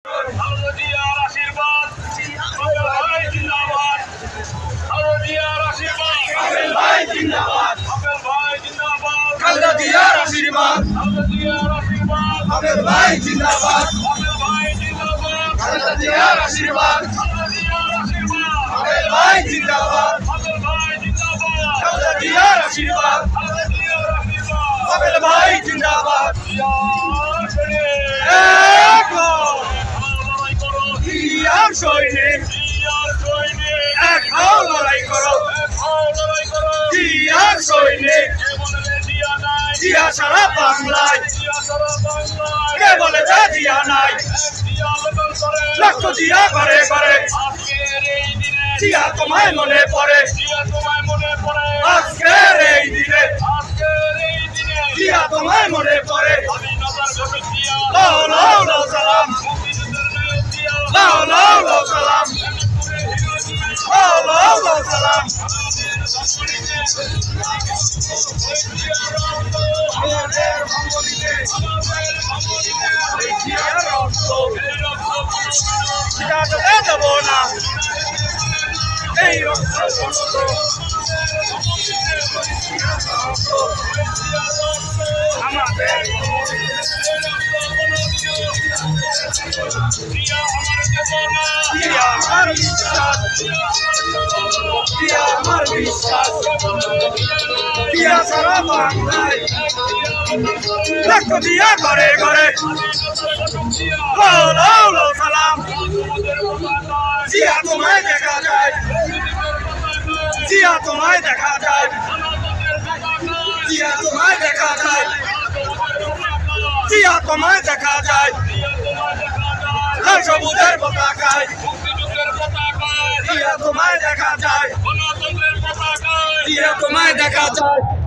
জিয়ার আশীর্বাদ ভাই জিন্দাবাদ। জিয়ার আশীর্বাদ ভাই জিন্দাবাদ। ভাই জিন্দাবাদ। জিয়ার আশীর্বাদ জিয়ার আশীর্বাদ ভাই জিন্দাবাদ ভাই জিন্দাবাদ। জিয়ার আশীর্বাদ জিয়ার আশীর্বাদ ভাই জিন্দাবাদ ভাই জিন্দাবাদ। জিয়ার আশীর্বাদ জিয়ার আশীর্বাদ ভাই জিন্দাবাদ জিয়ার শরীর এক লড়াই করো জিয়ার সৈনিক জিয়ার সৈনিক এক হও লড়াই করো লড়াই করো জিয়ার সৈনিক কে বলে জিয়া নাই জিয়া সারা বাংলায় জিয়া সারা বাংলায় কে বলে জিয়া নাই জিয়া লোকাল করে লক্ষ জিয়া করে করে আজকের এই দিনে জিয়া তোমায় মনে পড়ে জিয়া তোমায় মনে পড়ে আজকের এই দিনে আজকের এই দিনে জিয়া তোমায় মনে পড়ে স্বাধীনতার ঘোষক জিয়া লাও লাও লাও সালাম মুক্তিযুদ্ধের নায়ক জিয়া লাও লাও লাও সালাম লাও লাও লাও সালাম জিয়ার রক্ত জিয়া যেতে দেব না এই রক্ত আমাদের জিয়া আমার বিশ্বাস জিয়া আমার বিশ্বাস জিয়া সারা বাংলায় লক্ষ জিয়া ঘরে ঘরে লাও লাও লাও সালাম জিয়া তোমায় দেখা যায় জিয়া তোমায় দেখা যায় জিয়া তোমায় দেখা যায় জিয়া তোমায় দেখা যায় লাল সবুজের পতাকায় জিয়া তোমায় দেখা যায় জিয়া তোমায় দেখা যায়